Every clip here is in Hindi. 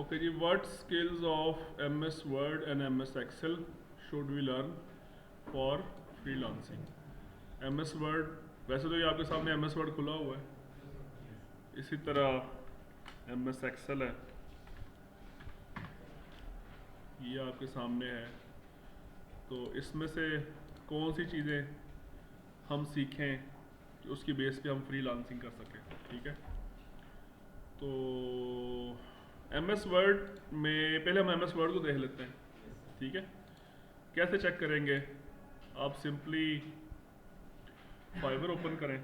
ओके जी, what skills of MS Word and MS Excel should we learn for freelancing. MS Word, वैसे तो ये आपके सामने MS वर्ड खुला हुआ है, इसी तरह MS एक्सेल है, ये आपके सामने है। तो इसमें से कौन सी चीज़ें हम सीखें कि उसकी बेस पे हम फ्रीलांसिंग कर सकें, ठीक है। तो MS वर्ड में पहले हम MS वर्ड को देख लेते हैं, ठीक है। कैसे चेक करेंगे? आप सिंपली फाइवर ओपन करें,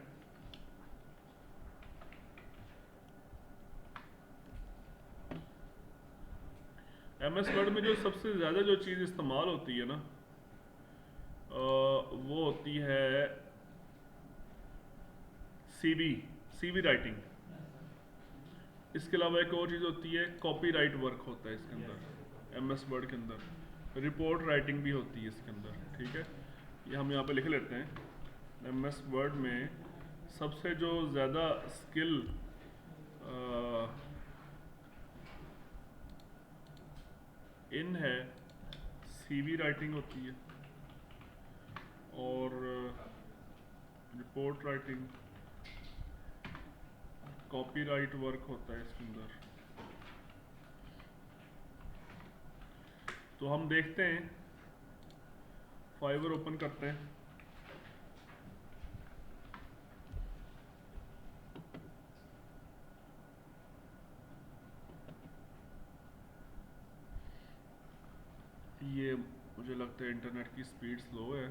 MS वर्ड में जो सबसे ज़्यादा जो चीज़ इस्तेमाल होती है ना, वो होती है CV राइटिंग। इसके अलावा एक और चीज़ होती है कॉपीराइट वर्क होता है इसके अंदर, MS वर्ड के अंदर रिपोर्ट राइटिंग भी होती है इसके अंदर, ठीक है। ये हम यहाँ पे लिख लेते हैं। MS वर्ड में सबसे जो ज़्यादा स्किल इन है, CV राइटिंग होती है और रिपोर्ट राइटिंग, कॉपीराइट वर्क होता है इसके अंदर। तो हम देखते हैं, फाइवर ओपन करते हैं, ये मुझे लगता है इंटरनेट की स्पीड स्लो है।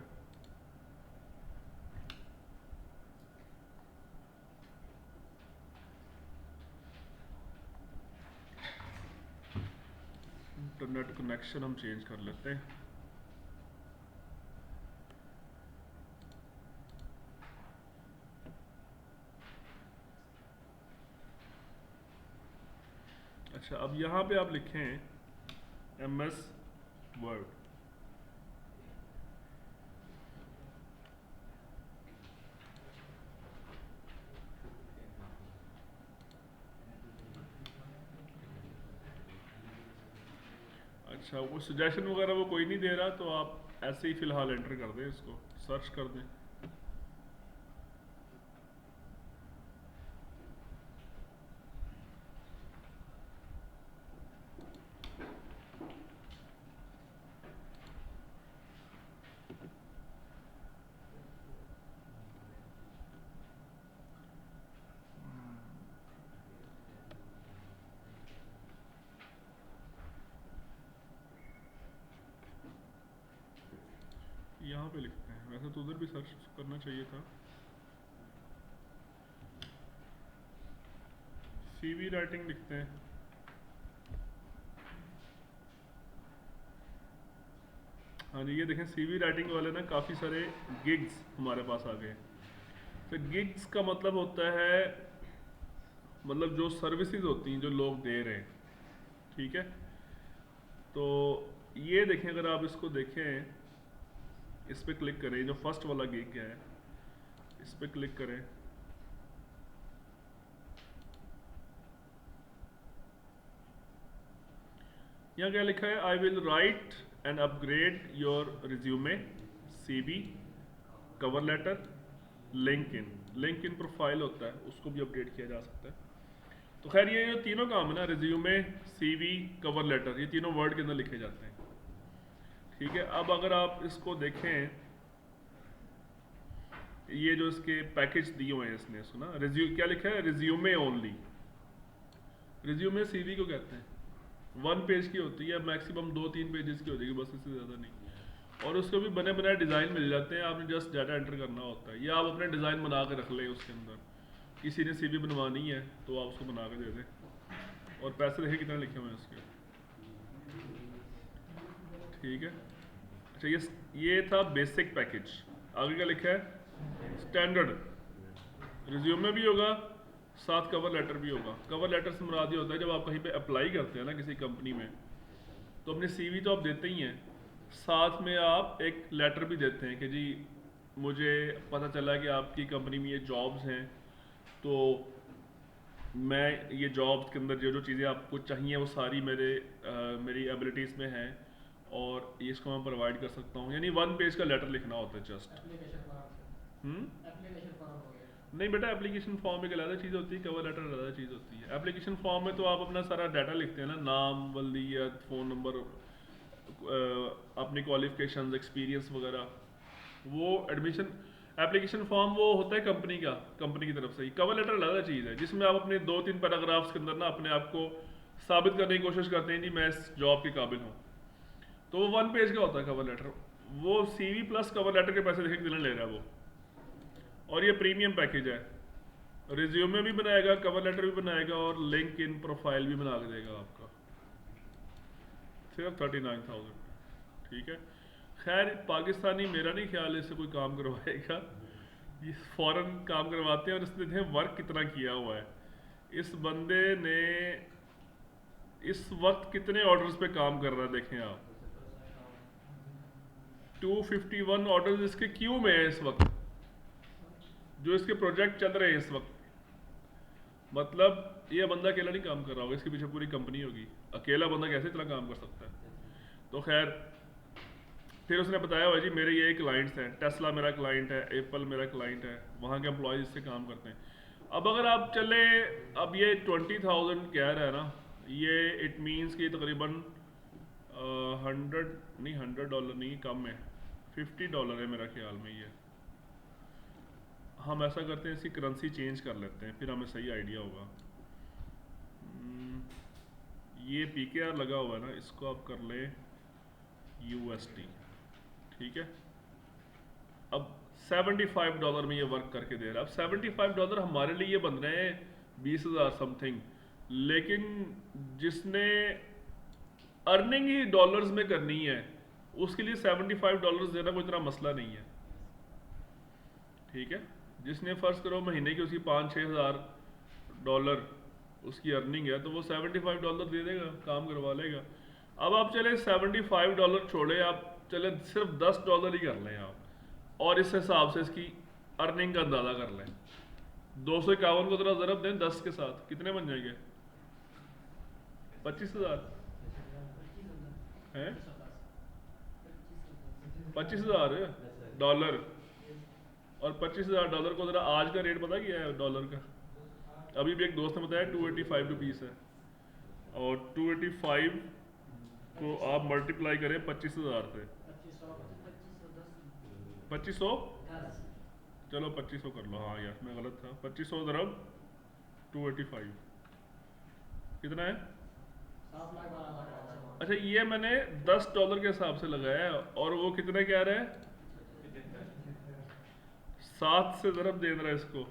इंटरनेट कनेक्शन हम चेंज कर लेते हैं। अच्छा, अब यहाँ पे आप लिखें MS वर्ड, अच्छा वो सजेशन वगैरह वो कोई नहीं दे रहा, तो आप ऐसे ही फ़िलहाल एंटर कर दें, इसको सर्च कर दें। यहाँ पे लिखते हैं, वैसे तो उधर भी सर्च करना चाहिए था। CV राइटिंग लिखते हैं। हाँ जी, ये देखें CV राइटिंग वाले ना काफ़ी सारे गिग्स हमारे पास आ गए। तो गिग्स का मतलब होता है, मतलब जो सर्विसेज होती हैं जो लोग दे रहे हैं, ठीक है। तो ये देखें, अगर आप इसको देखें, इस पर क्लिक करें, जो फर्स्ट वाला गिग है इस पर क्लिक करें, यहाँ क्या लिखा है, I will write and upgrade your resume, CV, cover letter, LinkedIn profile होता है, उसको भी अपडेट किया जा सकता है। तो खैर ये जो तीनों काम है ना, रिज्यूमे, CV, कवर लेटर, ये तीनों वर्ड के अंदर लिखे जाते हैं, ठीक है। अब अगर आप इसको देखें, ये जो इसके पैकेज दिए हुए हैं इसने, सुना क्या लिखा है, रिज्यूमे ओनली। रिज्यूमे CV को कहते हैं, 1 पेज की होती है, मैक्सिमम 2-3 पेजेस की हो जाएगी, बस इससे ज़्यादा नहीं। और उसको भी बने बनाए डिज़ाइन मिल जाते हैं, आपने जस्ट डाटा एंटर करना होता है, या आप अपने डिज़ाइन बना के रख लें उसके अंदर। किसी ने CV बनवानी है तो आप उसको बना के दे दें, और पैसे देखें कितने लिखे हुए हैं उसके, ठीक है। अच्छा, ये था बेसिक पैकेज। आगे क्या लिखा है, स्टैंडर्ड। रिज्यूमे भी होगा, साथ कवर लेटर भी होगा। कवर लेटर से मुराद ये होता है, जब आप कहीं पे अप्लाई करते हैं ना किसी कंपनी में, तो अपनी CV तो आप देते ही हैं, साथ में आप एक लेटर भी देते हैं कि जी मुझे पता चला कि आपकी कंपनी में ये जॉब्स हैं, तो मैं ये जॉब्स के अंदर जो जो चीज़ें आपको चाहिए वो सारी मेरी एबिलिटीज़ में हैं, और इसको मैं प्रोवाइड कर सकता हूँ। यानी 1 पेज का लेटर लिखना होता है just. Application form. Hmm. Application form हो गया। नहीं बेटा, एप्लीकेशन फॉर्म एक अलग चीज़ होती है, कवर लेटर अलग चीज़ होती है। एप्लीकेशन फॉर्म में तो आप अपना सारा डाटा लिखते हैं ना, नाम, वलीयत, फ़ोन नंबर, अपनी क्वालिफिकेशंस, एक्सपीरियंस वगैरह। वो एडमिशन एप्लीकेशन फॉर्म वो होता है कंपनी का, कंपनी की तरफ से ही। कवर लेटर अलग चीज़ है जिसमें आप अपने 2-3 पैराग्राफ्स के अंदर ना अपने आप को साबित करने की कोशिश करते हैं जी मैं इस जॉब के काबिल हूँ। तो वो 1 पेज का होता है कवर लेटर। वो सीवी प्लस कवर लेटर के पैसे देखे कितने ले रहा है वो। और ये प्रीमियम पैकेज है। रिज्यूमे भी बनाएगा, कवर लेटर भी बनाएगा, और लिंक इन प्रोफाइल भी बना के देगा आपका, सिर्फ 39,000। ठीक है। खैर पाकिस्तानी मेरा नहीं ख्याल इससे कोई काम करवाएगा, ये फॉरेन काम करवाते हैं। और इसने देखें वर्क कितना किया हुआ है इस बंदे ने, इस वक्त कितने ऑर्डर्स पे काम कर रहा है देखें आप। 251 ऑर्डर्स इसके क्यू में है इस वक्त, जो इसके प्रोजेक्ट चल रहे हैं इस वक्त। मतलब ये बंदा अकेला नहीं काम कर रहा होगा, इसके पीछे पूरी कंपनी होगी। अकेला बंदा कैसे इतना काम कर सकता है। तो खैर फिर उसने बताया हुआ जी मेरे ये क्लाइंट्स हैं, टेस्ला मेरा क्लाइंट है, एप्पल मेरा क्लाइंट है, वहाँ के एम्प्लॉयज़ इससे काम करते हैं। अब अगर आप चले, अब ये 20,000 कह रहा है ना, ये इट मीन्स कि तकरीबन 100 नहीं, $100 नहीं, कम है, $50 है मेरा ख्याल में ये। हम ऐसा करते हैं इसकी करेंसी चेंज कर लेते हैं, फिर हमें सही आइडिया होगा। ये PKR लगा हुआ है ना, इसको आप कर लें USD। ठीक है। अब $75 में ये वर्क करके दे रहा है। अब $75 हमारे लिए बन रहे हैं 20,000 समथिंग, लेकिन जिसने अर्निंग ही डॉलर्स में करनी है उसके लिए $75 देना कोई इतना मसला नहीं है। ठीक है। जिसने फ़र्ज़ करो महीने की उसकी $5-6 हज़ार उसकी अर्निंग है, तो वो $75 दे देगा, काम करवा लेगा। अब आप चले $75 छोड़े, आप चले सिर्फ $10 ही कर लें आप, और इस हिसाब से इसकी अर्निंग का अंदाज़ा कर लें। 251 को जरा ज़रब दें 10 के साथ, कितने बन जाएंगे? 25,000 हैं, $25,000। और $25,000 को ज़रा आज का रेट पता क्या है डॉलर का? अभी भी एक दोस्त ने बताया 285 रुपीस है, और 285 को आप मल्टीप्लाई करें 25,000 से। 2500, चलो 2500 कर लो। हाँ यार मैं गलत था, 2500 ज़रब 285 कितना है? अच्छा ये मैंने $10 के हिसाब से लगाया है, और वो कितने कह रहे हैं? 7 से ज़रब दे रहा है इसको,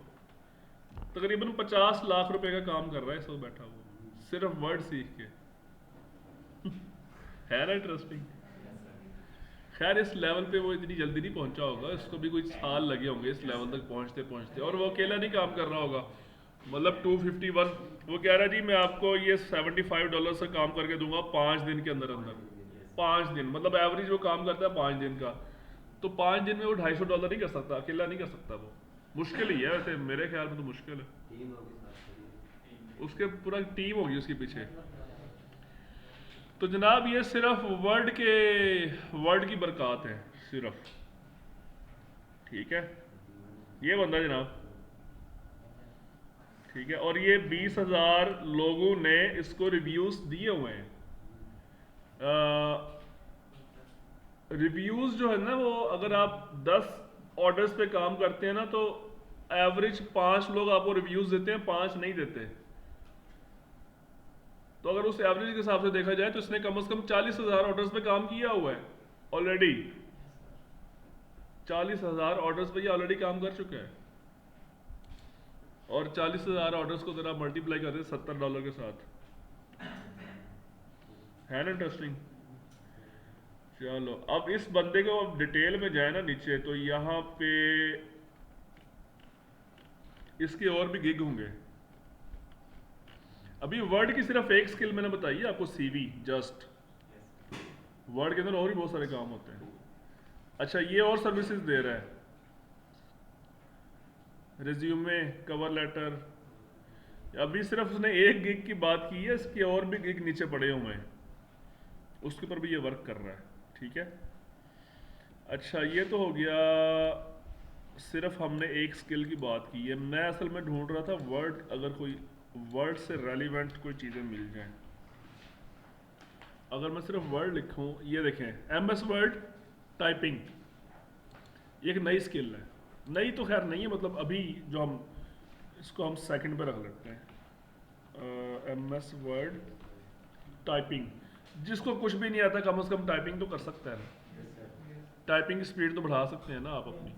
तकरीबन 50 लाख रुपए का काम कर रहा है इसको बैठा वो, सिर्फ वर्ड सीख के। है ना इंटरेस्टिंग। खैर इस लेवल पे वो इतनी जल्दी नहीं पहुंचा होगा, इसको भी कुछ साल लगे होंगे इस लेवल तक पहुंचते पहुंचते, और वो अकेला नहीं काम कर रहा होगा। मतलब 251 वो कह रहा है जी मैं आपको ये $75 से काम करके दूंगा 5 दिन के अंदर अंदर। 5 दिन मतलब एवरेज वो काम करता है 5 दिन का, तो 5 दिन में वो $250 नहीं कर सकता, अकेला नहीं कर सकता वो। मुश्किल ही है वैसे, मेरे ख्याल में तो मुश्किल है। उसके पूरा टीम होगी उसके पीछे। तो जनाब ये सिर्फ वर्ड की बरकत है सिर्फ। ठीक है। ये बंदा जनाब, ठीक है, और ये 20,000 लोगों ने इसको रिव्यूज दिए हुए हैं। रिव्यूज जो है ना वो, अगर आप 10 ऑर्डर्स पे काम करते हैं ना, तो एवरेज 5 लोग आपको रिव्यूज देते हैं, 5 नहीं देते। तो अगर उस एवरेज के हिसाब से देखा जाए तो इसने कम से कम 40,000 ऑर्डर्स पे काम किया हुआ है ऑलरेडी। 40,000 ऑर्डर्स पे ये ऑलरेडी काम कर चुका है, और 40,000 ऑर्डर्स को जरा मल्टीप्लाई कर दे $70 के साथ, है ना इंटरेस्टिंग। चलो अब इस बंदे को अब डिटेल में जाए ना नीचे, तो यहाँ पे इसके और भी गिग होंगे। अभी वर्ड की सिर्फ एक स्किल मैंने बताई है आपको, CV जस्ट। वर्ड के अंदर और भी बहुत सारे काम होते हैं। अच्छा ये और सर्विसेज दे रहा है, रिज्यूमे, कवर लेटर, अभी सिर्फ उसने एक गिग की बात की है, इसके और भी गिग नीचे पड़े हुए हैं, उसके ऊपर भी ये वर्क कर रहा है। ठीक है, अच्छा ये तो हो गया, सिर्फ हमने एक स्किल की बात की है। मैं असल में ढूंढ रहा था वर्ड, अगर कोई वर्ड से रेलिवेंट कोई चीज़ें मिल जाएं। अगर मैं सिर्फ वर्ड लिखूं, ये देखें MS वर्ड टाइपिंग, ये एक नई स्किल है। नई तो खैर नहीं है, मतलब अभी जो हम इसको हम सेकंड पे रख लेते हैं। MS वर्ड टाइपिंग, जिसको कुछ भी नहीं आता कम से कम टाइपिंग तो कर सकता है ना, टाइपिंग की स्पीड तो बढ़ा सकते हैं ना आप अपनी।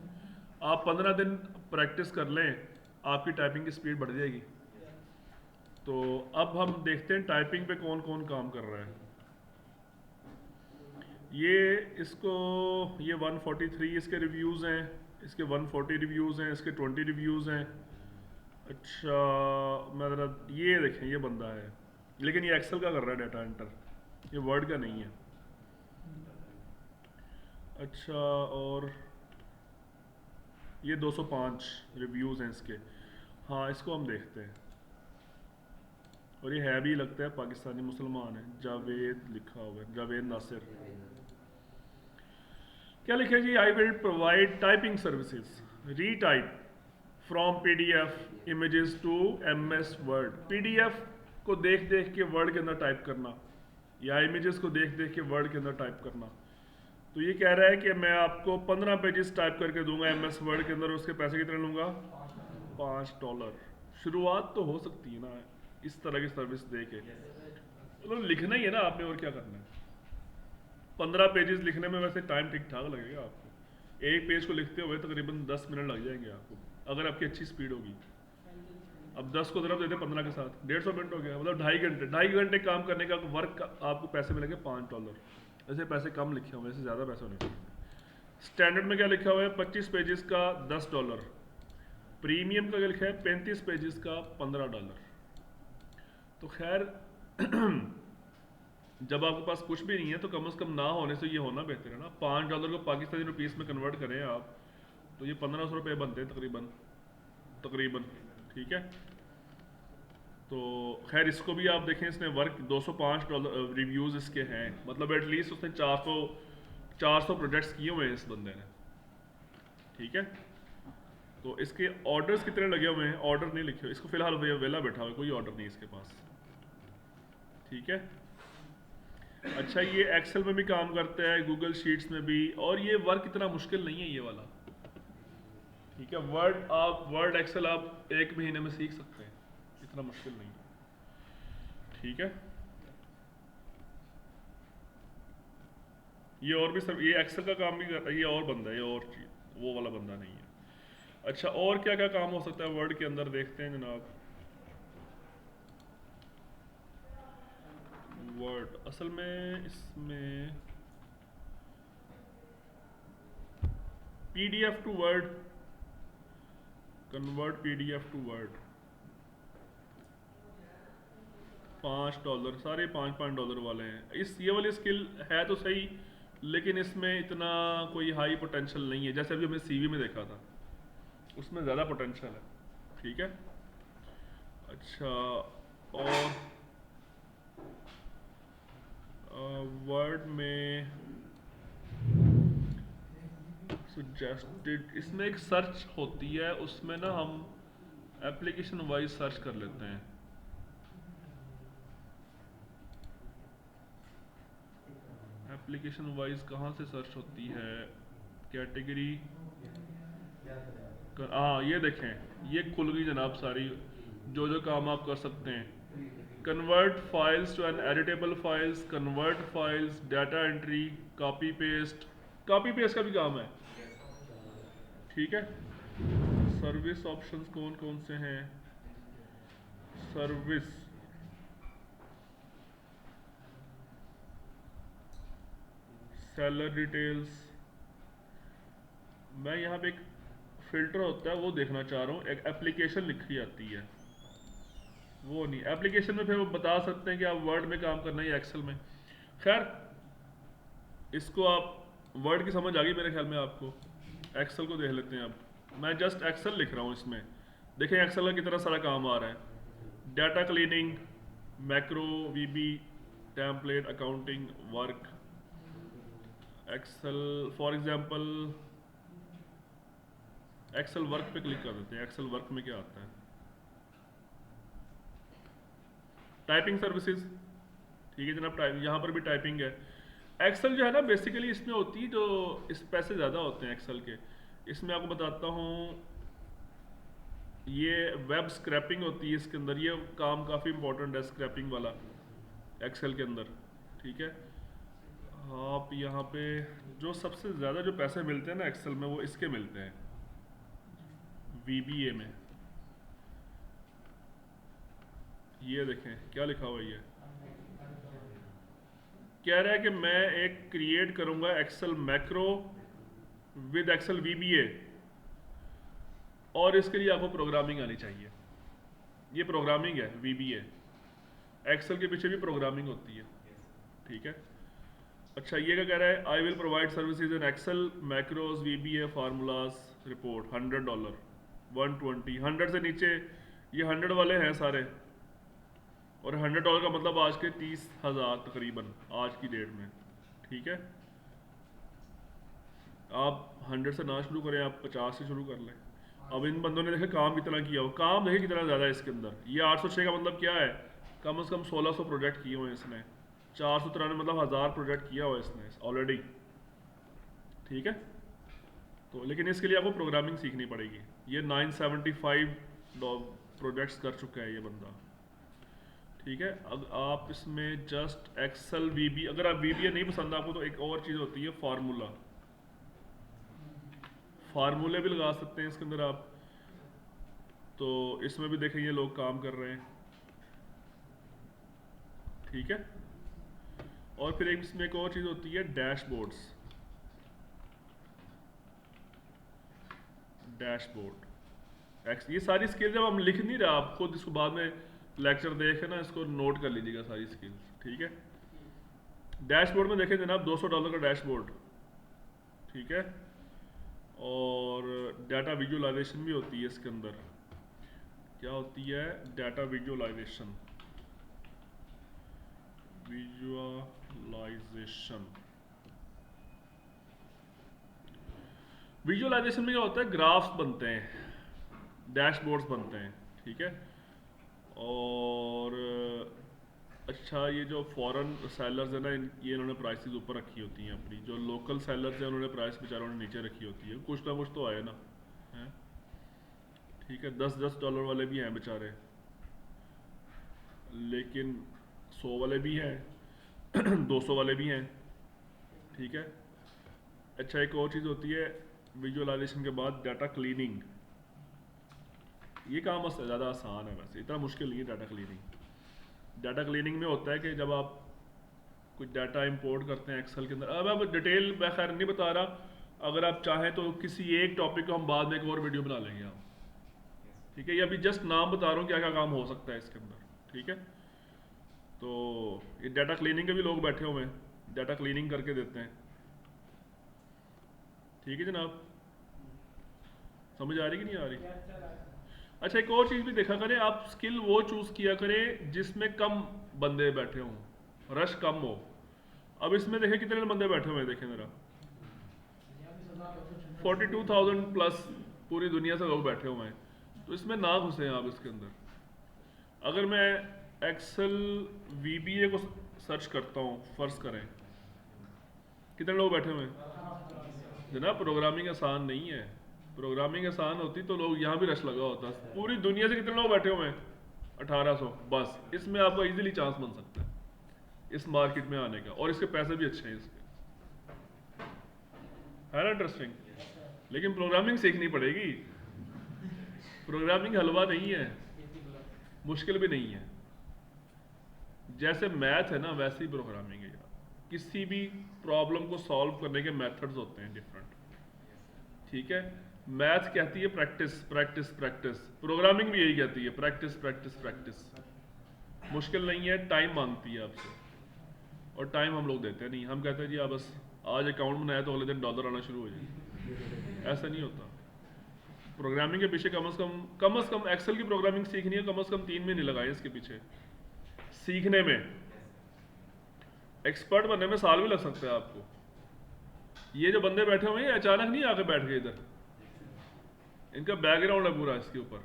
आप 15 दिन प्रैक्टिस कर लें, आपकी टाइपिंग की स्पीड बढ़ जाएगी। तो अब हम देखते हैं टाइपिंग पे कौन कौन काम कर रहा है। ये इसको, ये 143 इसके रिव्यूज़ हैं, इसके 140 रिव्यूज़ हैं, इसके 20 रिव्यूज़ हैं। अच्छा मतलब ये देखें, ये बंदा है, लेकिन ये एक्सेल का कर रहा है डाटा एंटर, ये वर्ड का नहीं है। अच्छा, और ये 205 रिव्यूज़ हैं इसके। हाँ इसको हम देखते हैं, और ये है भी लगता है पाकिस्तानी मुसलमान है, जावेद लिखा हुआ है, जावेद नासिर। क्या लिखा है जी? I will provide typing services, retype from PDF images to MS word. PDF को देख देख के वर्ड के अंदर टाइप करना, या इमेजेस को देख देख के वर्ड के अंदर टाइप करना। तो ये कह रहा है कि मैं आपको 15 पेजेस टाइप करके दूंगा MS वर्ड के अंदर, उसके पैसे कितने लूँगा? $5। शुरुआत तो हो सकती है ना इस तरह की सर्विस दे के, मतलब लिखना ही है ना आपने, और क्या करना है। 15 पेजेस लिखने में वैसे टाइम ठीक ठाक लगेगा आपको, एक पेज को लिखते हुए तकरीबन 10 मिनट लग जाएंगे आपको, अगर आपकी अच्छी स्पीड होगी। अब 10 को तरफ देते 15 के साथ 150 मिनट हो गया, मतलब 2.5 घंटे काम करने का वर्क का आपको पैसे मिलेंगे $5। ऐसे पैसे कम लिखे हुए, ऐसे ज़्यादा पैसे होने चाहिए। स्टैंडर्ड में क्या लिखा हुआ है? 25 पेजेस का $10। प्रीमियम का क्या लिखा है? 35 पेजेस का $15। तो खैर जब आपके पास कुछ भी नहीं है तो कम से कम ना होने से ये होना बेहतर है ना। $5 को पाकिस्तानी रुपीस में कन्वर्ट करें आप, तो ये 1500 रुपये बनते हैं तकरीबन। ठीक है, तो खैर इसको भी आप देखें, इसने वर्क $205 रिव्यूज़ इसके हैं, मतलब एटलीस्ट उसने 400 प्रोजेक्ट्स किए हुए हैं इस बंदे ने। ठीक है, तो इसके ऑर्डर्स कितने लगे हुए हैं? ऑर्डर नहीं लिखे हुए, इसको फिलहाल वेला बैठा हुआ है, कोई ऑर्डर नहीं इसके पास। ठीक है, अच्छा ये एक्सेल में भी काम करता है, गूगल शीट्स में भी, और ये वर्क इतना मुश्किल नहीं है ये वाला। ठीक है, वर्ड एक्सेल आप 1 महीने में सीख सकते हैं, इतना मुश्किल नहीं है। ठीक है, ये और भी सब, ये एक्सेल का काम भी करता है, ये और बंदा है, ये और चीज, वो वाला बंदा नहीं है। अच्छा और क्या क्या काम हो सकता है वर्ड के अंदर, देखते हैं जनाब। वर्ड असल में इसमें PDF to Word, convert PDF to Word, $5, सारे $5 वाले हैं। ये वाली स्किल है तो सही, लेकिन इसमें इतना कोई हाई पोटेंशियल नहीं है, जैसे अभी हमने CV में देखा था, उसमें ज़्यादा पोटेंशियल है। ठीक है, अच्छा और वर्ड में सजेस्टेड, इसमें एक सर्च होती है, उसमें ना हम एप्लीकेशन वाइज सर्च कर लेते हैं। एप्लीकेशन वाइज कहाँ से सर्च होती है? कैटेगरी, हाँ ये देखें, ये खुल गई जनाब सारी, जो जो काम आप कर सकते हैं। Convert files to an editable files, convert files, data entry, copy paste का भी काम है। ठीक है, सर्विस ऑप्शंस कौन कौन से हैं? सर्विस, सेलर डिटेल्स, मैं यहाँ पे एक फिल्टर होता है वो देखना चाह रहा हूँ, एक एप्लीकेशन लिखी आती है, वो नहीं। एप्लीकेशन में फिर वो बता सकते हैं कि आप वर्ड में काम करना है या एक्सेल में। खैर इसको आप वर्ड की समझ आ गई मेरे ख्याल में आपको, एक्सेल को देख लेते हैं। अब मैं जस्ट एक्सेल लिख रहा हूँ, इसमें देखें एक्सेल का कितना सारा काम आ रहा है। Data cleaning, macro, VB, template, accounting, work, Excel for example. Excel work पे क्लिक कर देते हैं। एक्सेल वर्क में क्या आता है? टाइपिंग सर्विसेज, ठीक है जनाब, यहाँ पर भी टाइपिंग है। एक्सेल जो है ना बेसिकली इसमें होती है जो इस पैसे ज़्यादा होते हैं एक्सेल के। इसमें आपको बताता हूँ, ये वेब स्क्रैपिंग होती है इसके अंदर। ये काम काफ़ी इंपॉर्टेंट है स्क्रैपिंग वाला एक्सेल के अंदर, ठीक है। आप यहाँ पे जो सबसे ज़्यादा जो पैसे मिलते हैं ना एक्सेल में, वो इसके मिलते हैं, VBA में। ये देखें क्या लिखा हुआ है, ये कह रहा है कि मैं एक क्रिएट करूंगा Excel macro with Excel VBA, और इसके लिए आपको प्रोग्रामिंग आनी चाहिए। ये प्रोग्रामिंग है VBA, एक्सेल के पीछे भी प्रोग्रामिंग होती है, ठीक है। अच्छा ये क्या कह रहा है? I will provide services in Excel macros VBA formulas report, $100, 120, 100 से नीचे ये 100 वाले हैं सारे, और $100 का मतलब आज के 30,000 तकरीबन आज की डेट में, ठीक है। आप 100 से ना शुरू करें, आप 50 से शुरू कर लें। अब इन बंदों ने देखे काम कितना किया हो, काम देखे कितना ज़्यादा है इसके अंदर। ये 806 का मतलब क्या है? कम से कम 1600 प्रोजेक्ट किए हुए हैं इसने। 493 मतलब 1000 प्रोजेक्ट किया हुआ है इसने ऑलरेडी, ठीक है। तो लेकिन इसके लिए आपको प्रोग्रामिंग सीखनी पड़ेगी। ये 975 प्रोजेक्ट्स कर चुका है ये बंदा, ठीक है। अब आप इसमें जस्ट एक्सेल VB, अगर आप VBA नहीं पसंद आपको तो एक और चीज़ होती है फार्मूला, फार्मूले भी लगा सकते हैं इसके अंदर आप। तो इसमें भी देखें ये लोग काम कर रहे हैं, ठीक है। और फिर एक इसमें एक और चीज़ होती है डैशबोर्ड्स, डैशबोर्ड। ये सारी स्किल जब हम लिख नहीं रहे, आप खुद इसको बाद में लेक्चर देखे ना, इसको नोट कर लीजिएगा सारी स्किल्स, ठीक है। डैशबोर्ड में देखें जनाब $200 का डैशबोर्ड, ठीक है। और डाटा विजुअलाइजेशन भी होती है इसके अंदर। क्या होती है? डाटा विजुअलाइजेशन, विजुअलाइजेशन में क्या होता है? ग्राफ्स बनते हैं, डैशबोर्ड्स बनते हैं, ठीक है। और अच्छा ये जो फॉरेन सेलर्स है ना, ये इन्होंने प्राइसेस ऊपर रखी होती हैं अपनी। जो लोकल सेलर्स हैं उन्होंने प्राइस बेचारों ने नीचे रखी होती है। कुछ ना कुछ तो आए ना, है, ठीक है। $10 वाले भी हैं बेचारे, लेकिन 100 वाले भी हैं 200 वाले भी हैं, ठीक है। अच्छा एक और चीज़ होती है विजुअलाइजेशन के बाद डाटा क्लीनिंग। ये काम ज़्यादा आसान है, वैसे इतना मुश्किल नहीं है डाटा क्लीनिंग। डाटा क्लीनिंग में होता है कि जब आप कुछ डाटा इंपोर्ट करते हैं एक्सेल के अंदर, अब डिटेल मैं खैर नहीं बता रहा, अगर आप चाहें तो किसी एक टॉपिक को हम बाद में एक और वीडियो बना लेंगे हम, ठीक है। ये अभी जस्ट नाम बता रहा हूँ क्या क्या काम हो सकता है इसके अंदर, ठीक है। तो ये डाटा क्लीनिंग के भी लोग बैठे हुए हैं, डाटा क्लीनिंग करके देते हैं, ठीक है जनाब। समझ आ रही कि नहीं आ रही? अच्छा एक और चीज़ भी देखा करें, आप स्किल वो चूज़ किया करें जिसमें कम बंदे बैठे हों, रश कम हो। अब इसमें देखें कितने बंदे बैठे हुए हैं, देखें ज़रा 42,000 प्लस पूरी दुनिया से लोग बैठे हुए हैं। तो इसमें ना घुसे आप इसके अंदर। अगर मैं एक्सेल VBA को सर्च करता हूँ, फर्ज करें, कितने लोग बैठे हुए हैं जनाब? प्रोग्रामिंग आसान नहीं है। प्रोग्रामिंग आसान होती तो लोग यहाँ भी रश लगा होता। पूरी दुनिया से कितने लोग बैठे हुए हैं? 1800 बस। इसमें आपका इजीली चांस बन सकता है इस मार्केट में आने का, और इसके पैसे भी अच्छे हैं इसके, है ना इंटरेस्टिंग। लेकिन प्रोग्रामिंग सीखनी पड़ेगी। प्रोग्रामिंग हलवा नहीं है, मुश्किल भी नहीं है। जैसे मैथ है ना वैसे ही प्रोग्रामिंग है यार। किसी भी प्रॉब्लम को सॉल्व करने के मेथड्स होते हैं डिफरेंट, ठीक है। मैथ कहती है प्रैक्टिस प्रैक्टिस प्रैक्टिस, प्रोग्रामिंग भी यही कहती है प्रैक्टिस प्रैक्टिस प्रैक्टिस। मुश्किल नहीं है, टाइम मांगती है आपसे, और टाइम हम लोग देते नहीं। हम कहते हैं जी आप बस आज अकाउंट बनाया तो अगले दिन डॉलर आना शुरू हो जाए, ऐसा नहीं होता। प्रोग्रामिंग के पीछे कम से कम एक्सेल की प्रोग्रामिंग सीखनी है, कम से कम 3 महीने लगाए इसके पीछे सीखने में। एक्सपर्ट बनने में साल भी लग सकता है आपको। ये जो बंदे बैठे हुए हैं ये अचानक नहीं आके बैठ गए इधर, इनका बैकग्राउंड है पूरा इसके ऊपर,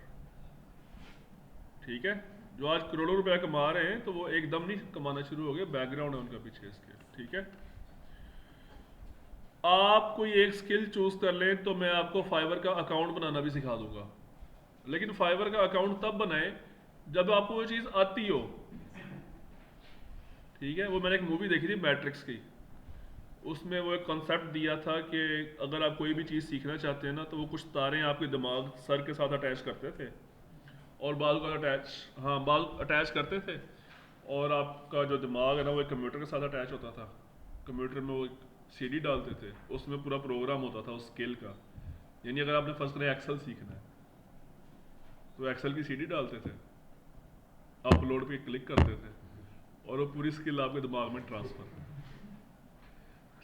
ठीक है। जो आज करोड़ों रुपया कमा रहे हैं तो वो एकदम नहीं कमाना शुरू हो गए, बैकग्राउंड है उनका पीछे इसके, ठीक है। आप कोई एक स्किल चूज कर लें तो मैं आपको फाइवर का अकाउंट बनाना भी सिखा दूंगा, लेकिन फाइवर का अकाउंट तब बनाएं जब आपको वो चीज़ आती हो, ठीक है। वो मैंने एक मूवी देखी थी मैट्रिक्स की, उसमें वो एक कॉन्सेप्ट दिया था कि अगर आप कोई भी चीज़ सीखना चाहते हैं ना तो वो कुछ तारें आपके दिमाग सर के साथ अटैच करते थे और बाल का बाल अटैच करते थे, और आपका जो दिमाग है ना वो एक कंप्यूटर के साथ अटैच होता था। कंप्यूटर में वो एक सीडी डालते थे, उसमें पूरा प्रोग्राम होता था उस स्किल का। यानी अगर आपने फर्स्ट करें एक्सेल सीखना है तो एक्सेल की सीडी डालते थे, अपलोड पे क्लिक करते थे और वो पूरी स्किल आपके दिमाग में ट्रांसफर।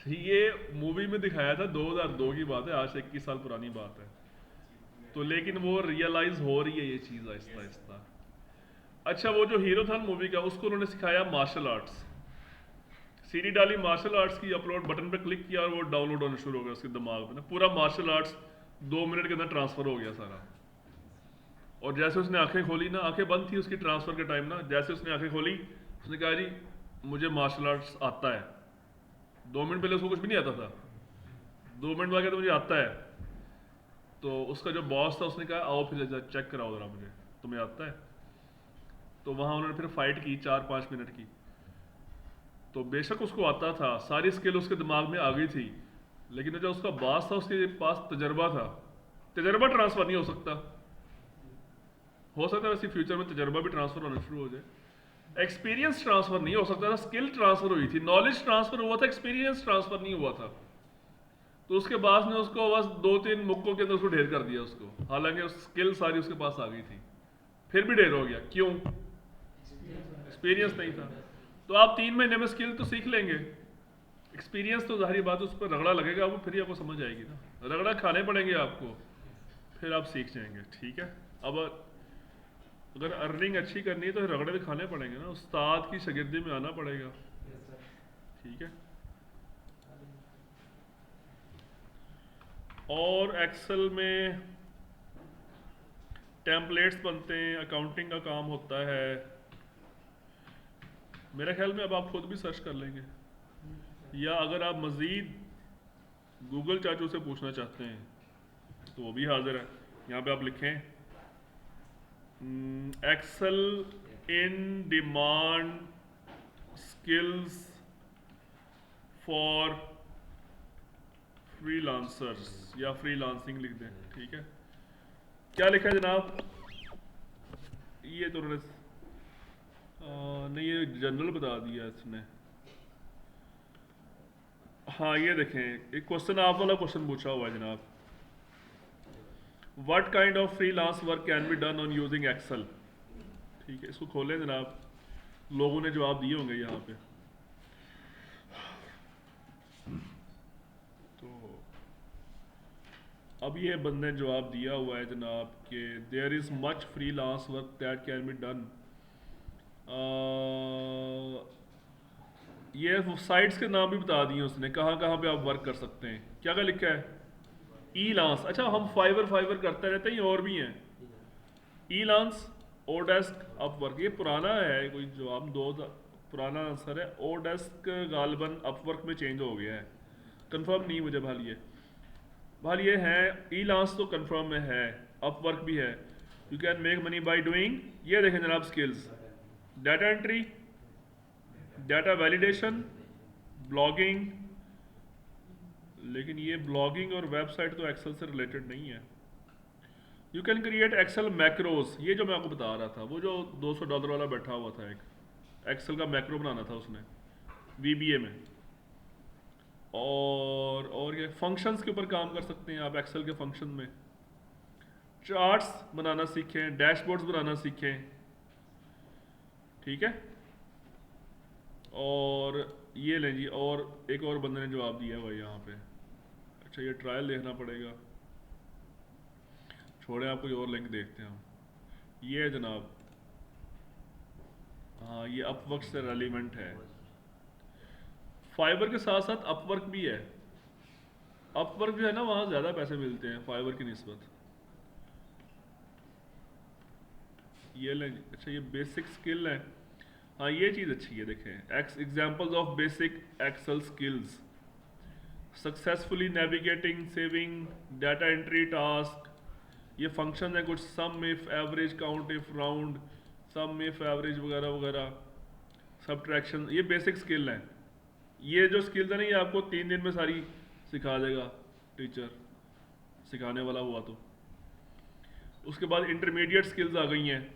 ये मूवी में दिखाया था, 2002 की बात है, आज से 21 साल पुरानी बात है। तो लेकिन वो रियलाइज हो रही है ये चीज़ आहिस्ता आहिस्ता। अच्छा, वो जो हीरो था मूवी का, उसको उन्होंने सिखाया मार्शल आर्ट्स। सीडी डाली मार्शल आर्ट्स की, अपलोड बटन पे क्लिक किया और वो डाउनलोड होना शुरू हो गया उसके दिमाग में ना, पूरा मार्शल आर्ट्स 2 मिनट के अंदर ट्रांसफर हो गया सारा। और जैसे उसने आंखें खोली ना, आंखें बंद थी उसकी ट्रांसफर के टाइम ना, जैसे उसने आंखें खोली उसने कहा जी मुझे मार्शल आर्ट्स आता है। 2 मिनट पहले उसको कुछ भी नहीं आता था, 2 मिनट बाद तो मुझे आता है। तो उसका जो बॉस था उसने कहा आओ फिर चेक कराओ जरा मुझे, तुम्हें आता है। तो वहाँ उन्होंने फिर फाइट की 4-5 मिनट की। तो बेशक उसको आता था, सारी स्किल उसके दिमाग में आ गई थी, लेकिन जो उसका बॉस था उसके पास तजर्बा था। तजर्बा ट्रांसफर नहीं हो सकता है वैसे फ्यूचर में तजर्बा भी ट्रांसफर होना शुरू हो जाए। एक्सपीरियंस ट्रांसफर नहीं हो सकता था, स्किल ट्रांसफर हुई थी, नॉलेज ट्रांसफर हुआ था, एक्सपीरियंस ट्रांसफर नहीं हुआ था। तो उसके बाद ने उसको बस 2-3 मुक्कों के अंदर उसको ढेर कर दिया उसको, हालांकि स्किल सारी उसके पास आ गई थी, फिर भी ढेर हो गया। क्यों? एक्सपीरियंस नहीं था। तो आप 3 महीने में स्किल तो सीख लेंगे, एक्सपीरियंस तो जाहिर बात उस पर रगड़ा लगेगा, वो फिर ही आपको समझ आएगी ना, रगड़ा खाने पड़ेंगे आपको, फिर आप सीख जाएंगे, ठीक है। अब अगर अर्निंग अच्छी करनी है तो रगड़े भी खाने पड़ेंगे ना, उस्ताद की शागिर्दी में आना पड़ेगा, ठीक है। और एक्सेल में टेम्पलेट्स बनते हैं, अकाउंटिंग का काम होता है। मेरे ख्याल में अब आप खुद भी सर्च कर लेंगे, या अगर आप मज़ीद गूगल चाचू से पूछना चाहते हैं तो वो भी हाजिर है। यहाँ पे आप लिखें Excel in demand skills for freelancers या फ्रीलांसिंग लिख दें, ठीक है। क्या लिखा है जनाब? ये तो उन्होंने नहीं, ये जनरल बता दिया इसने। हाँ ये देखें, एक क्वेश्चन आप वाला क्वेश्चन पूछा हुआ है जनाब, what kind of freelance work can be done on using Excel, ठीक है। इसको खोलें जनाब, लोगों ने जवाब दिए होंगे यहाँ पे। तो अब ये बंदे ने जवाब दिया हुआ है जनाब कि there is much freelance work that can be done. ये साइट्स के नाम भी बता दिए उसने, कहाँ कहाँ पे आप वर्क कर सकते हैं। क्या क्या लिखा है? ई लांस, अच्छा हम फाइवर करते रहते हैं, और भी हैं ई लांस, ओडेस्क, अपवर्क। ये पुराना है, कोई जवाब 2 पुराना आंसर है। ओडेस्क गालबन अपवर्क में चेंज हो गया है, कंफर्म नहीं मुझे भाल ये है। ई लांस तो कंफर्म में है, अपवर्क भी है। You can make money by doing, ये देखें जनाब, skills, data entry, data validation, blogging. लेकिन ये ब्लॉगिंग और वेबसाइट तो एक्सेल से रिलेटेड नहीं है। You can create Excel macros, ये जो मैं आपको बता रहा था, वो जो $200 वाला बैठा हुआ था, एक एक्सेल का मैक्रो बनाना था उसने VBA में। और ये फंक्शंस के ऊपर काम कर सकते हैं आप एक्सेल के फंक्शन में। चार्ट्स बनाना सीखें, डैशबोर्ड्स बनाना सीखें, ठीक है। और ये लें जी, और एक और बंदे ने जवाब दिया हुआ यहाँ पे। अच्छा ये ट्रायल देखना पड़ेगा, छोड़े, आप कोई और लिंक देखते हैं हम। ये है जनाब, हाँ ये अपवर्क से रेलिवेंट है। फाइबर के साथ साथ अपवर्क भी है। अपवर्क जो है ना वहाँ ज़्यादा पैसे मिलते हैं फाइबर की निस्बत। ये लें, अच्छा ये बेसिक स्किल है। हाँ ये चीज़ अच्छी है, देखें examples of basic Excel skills, successfully navigating saving data entry task. ये फंक्शन है कुछ, sum if, average, count if, round, sum if, average वगैरह वगैरह, सबट्रैक्शन। ये बेसिक स्किल हैं। ये जो स्किल्स है ना ये आपको 3 दिन में सारी सिखा देगा टीचर, सिखाने वाला हुआ तो। उसके बाद इंटरमीडिएट स्किल्स आ गई हैं।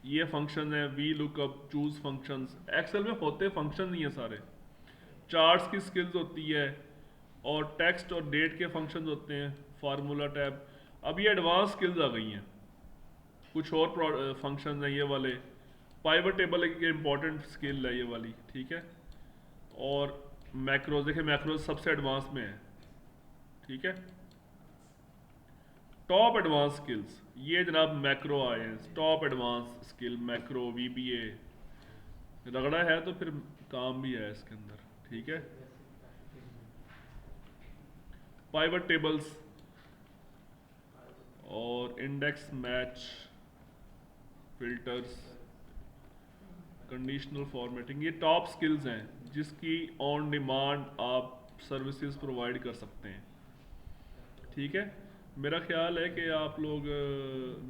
ये फंक्शन है, V lookup, choose functions. Excel में होते फंक्शन नहीं है सारे। चार्ट्स की स्किल्स होती है, और टेक्स्ट और डेट के फंक्शंस होते हैं, फार्मूला टैब। अब ये एडवांस स्किल्स आ गई हैं, कुछ और फंक्शन हैं ये वाले। पाइवट टेबल एक इम्पॉर्टेंट स्किल है ये वाली, ठीक है। और मैक्रोज, देखिए मैक्रोज सबसे एडवांस में है, ठीक है। टॉप एडवांस स्किल्स, ये जनाब मैक्रो आए हैं, top advance skill macro VBA। रगड़ा है तो फिर काम भी है इसके अंदर, ठीक है। पाइवट टेबल्स और index match, filters, conditional formatting, ये टॉप स्किल्स हैं जिसकी ऑन डिमांड आप सर्विसेज प्रोवाइड कर सकते हैं, ठीक है। मेरा ख्याल है कि आप लोग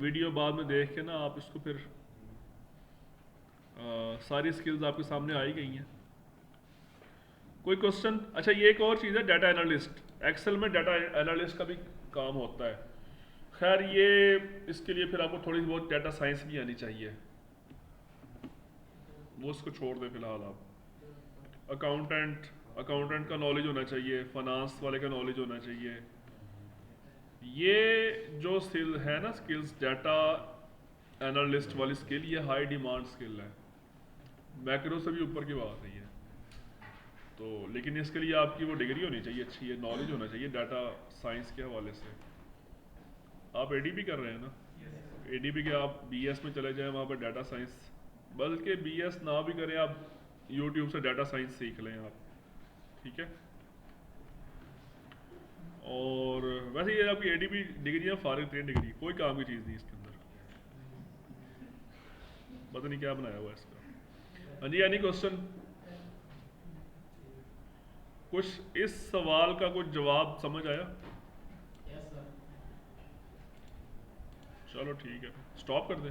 वीडियो बाद में देख के ना आप इसको फिर सारी स्किल्स आपके सामने आ ही गई हैं। कोई क्वेश्चन? अच्छा ये एक और चीज़ है, डाटा एनालिस्ट। एक्सेल में डाटा एनालिस्ट का भी काम होता है। खैर ये इसके लिए फिर आपको थोड़ी बहुत डाटा साइंस भी आनी चाहिए, वो उसको छोड़ दें फिलहाल आप। अकाउंटेंट का नॉलेज होना चाहिए, फाइनेंस वाले का नॉलेज होना चाहिए। ये जो स्किल है ना, स्किल्स डाटा एनालिस्ट वाली स्किल, ये हाई डिमांड स्किल है, मैक्रो से भी ऊपर की बात है ये तो। लेकिन इसके लिए आपकी वो डिग्री होनी चाहिए अच्छी, है नॉलेज होना चाहिए डाटा साइंस के हवाले से। आप ADP कर रहे हैं ना, ADP के आप BS में चले जाएं, वहाँ पर डाटा साइंस, बल्कि BS ना भी करें आप YouTube से डाटा साइंस सीख लें आप, ठीक है। और वैसे ये आपकी ADP डिग्री है, फारिग तरीन डिग्री, कोई काम की चीज़ नहीं इसके अंदर, पता नहीं क्या बनाया हुआ है इसका। हाँ जी, एनी क्वेश्चन? कुछ इस सवाल का कुछ जवाब समझ आया? Yes sir. चलो ठीक है, स्टॉप कर दें।